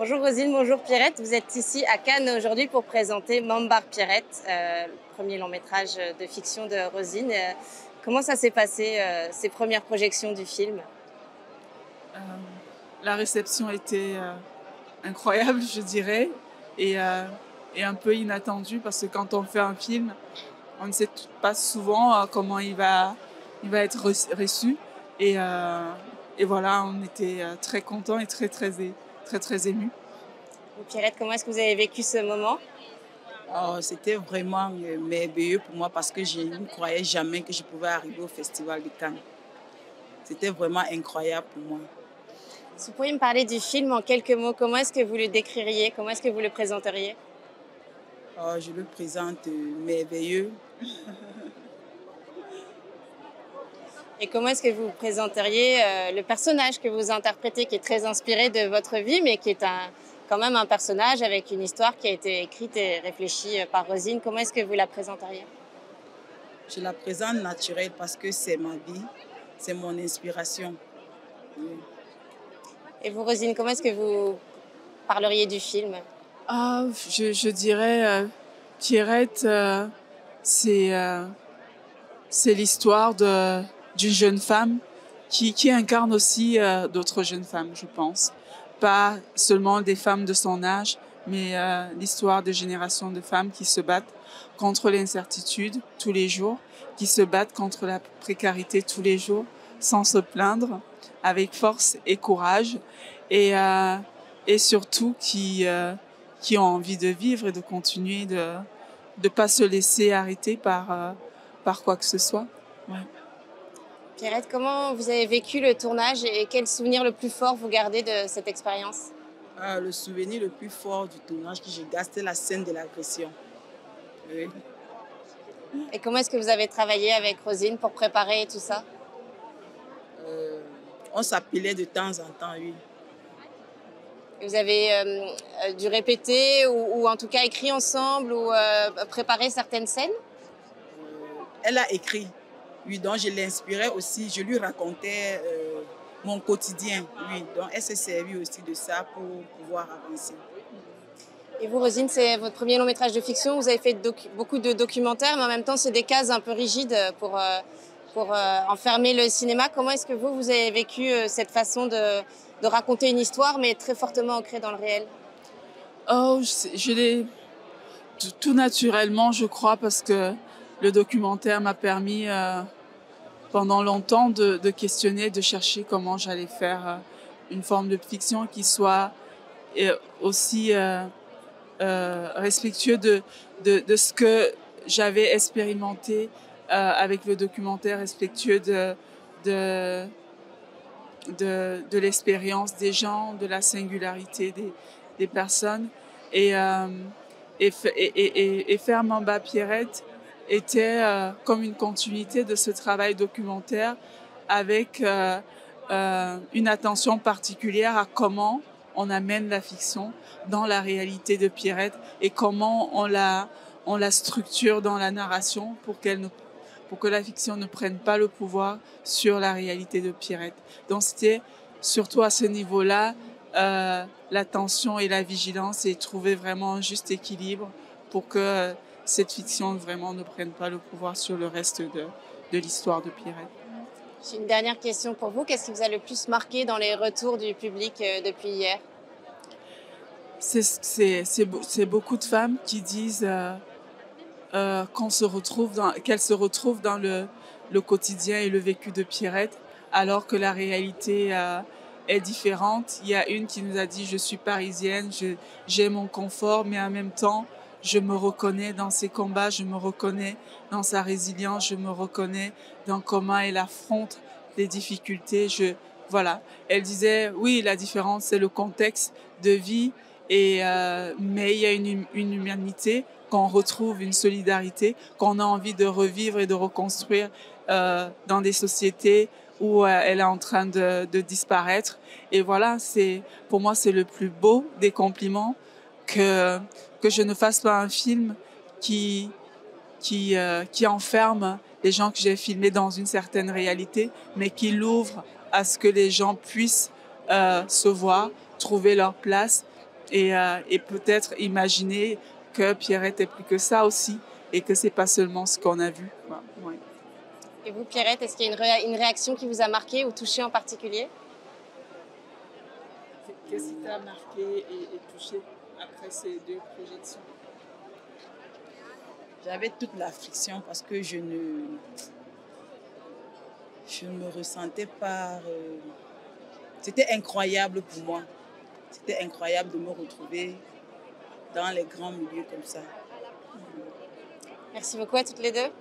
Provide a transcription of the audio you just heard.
Bonjour Rosine, bonjour Pierrette. Vous êtes ici à Cannes aujourd'hui pour présenter Mambar Pierrette, le premier long métrage de fiction de Rosine. Comment ça s'est passé, ces premières projections du film? Euh, la réception était incroyable, je dirais, et, euh, et un peu inattendue parce que quand on fait un film, on ne sait pas souvent comment il va être reçu. Et, euh, et voilà, on était très contents et très émus. Pierrette, comment est-ce que vous avez vécu ce moment? Oh, c'était vraiment merveilleux pour moi parce que je ne croyais jamais que je pouvais arriver au Festival de Cannes. C'était vraiment incroyable pour moi. Si vous pourriez me parler du film en quelques mots, comment est-ce que vous le décririez? Comment est-ce que vous le présenteriez? Oh, je le présente merveilleux. Et comment est-ce que vous présenteriez le personnage que vous interprétez, qui est très inspiré de votre vie, mais qui est quand même un personnage avec une histoire qui a été écrite et réfléchie par Rosine? Comment est-ce que vous la présenteriez? Je la présente naturelle parce que c'est ma vie, c'est mon inspiration. Oui. Et vous, Rosine, comment est-ce que vous parleriez du film? Je dirais, Pierrette, c'est l'histoire d'une jeune femme qui incarne aussi d'autres jeunes femmes, je pense. Pas seulement des femmes de son âge, mais l'histoire de générations de femmes qui se battent contre l'incertitude tous les jours, qui se battent contre la précarité tous les jours, sans se plaindre, avec force et courage, et, euh, et surtout qui ont envie de vivre et de continuer de pas se laisser arrêter par quoi que ce soit. Ouais. Pierrette, comment vous avez vécu le tournage et quel souvenir le plus fort vous gardez de cette expérience? Le souvenir le plus fort du tournage que j'ai gardé, c'était la scène de l'agression. Oui. Et comment est-ce que vous avez travaillé avec Rosine pour préparer tout ça? On s'appelait de temps en temps, oui. Vous avez dû répéter ou en tout cas écrit ensemble ou préparer certaines scènes? Elle a écrit, oui, donc je l'inspirais aussi, je lui racontais mon quotidien, oui, donc elle s'est servie aussi de ça pour pouvoir avancer. Et vous, Rosine, c'est votre premier long métrage de fiction, vous avez fait beaucoup de documentaires, mais en même temps, c'est des cases un peu rigides pour enfermer le cinéma. Comment est-ce que vous avez vécu cette façon de raconter une histoire, mais très fortement ancrée dans le réel? Oh, je l'ai tout naturellement, je crois, parce que le documentaire m'a permis pendant longtemps de questionner, de chercher comment j'allais faire une forme de fiction qui soit aussi respectueux de ce que j'avais expérimenté avec le documentaire, respectueux de, de l'expérience des gens, de la singularité des personnes. Et, euh, et faire Mamba Pierrette était comme une continuité de ce travail documentaire avec une attention particulière à comment on amène la fiction dans la réalité de Pierrette et comment on la structure dans la narration pour que la fiction ne prenne pas le pouvoir sur la réalité de Pierrette. Donc c'était surtout à ce niveau-là l'attention et la vigilance et trouver vraiment un juste équilibre pour que cette fiction vraiment ne prenne pas le pouvoir sur le reste de l'histoire de Pierrette. J'ai une dernière question pour vous. Qu'est-ce qui vous a le plus marqué dans les retours du public depuis hier? C'est beaucoup de femmes qui disent qu'elles se retrouvent dans le quotidien et le vécu de Pierrette, alors que la réalité est différente. Il y a une qui nous a dit, je suis parisienne, j'ai mon confort, mais en même temps, je me reconnais dans ses combats, je me reconnais dans sa résilience, je me reconnais dans comment elle affronte les difficultés. Voilà. Elle disait, oui, la différence, c'est le contexte de vie, mais il y a une humanité qu'on retrouve, une solidarité qu'on a envie de revivre et de reconstruire dans des sociétés où elle est en train de disparaître. Et voilà, pour moi, c'est le plus beau des compliments que je ne fasse pas un film qui enferme les gens que j'ai filmés dans une certaine réalité, mais qui l'ouvre à ce que les gens puissent se voir, trouver leur place et peut-être imaginer que Pierrette est plus que ça aussi et que c'est pas seulement ce qu'on a vu. Ouais. Et vous, Pierrette, est-ce qu'il y a une réaction qui vous a marqué ou touché en particulier? Qu'est-ce qui t'a marqué et touché après ces 2 projections? J'avais toute la friction parce que je ne me ressentais pas... C'était incroyable pour moi. C'était incroyable de me retrouver dans les grands milieux comme ça. Merci beaucoup à toutes les deux.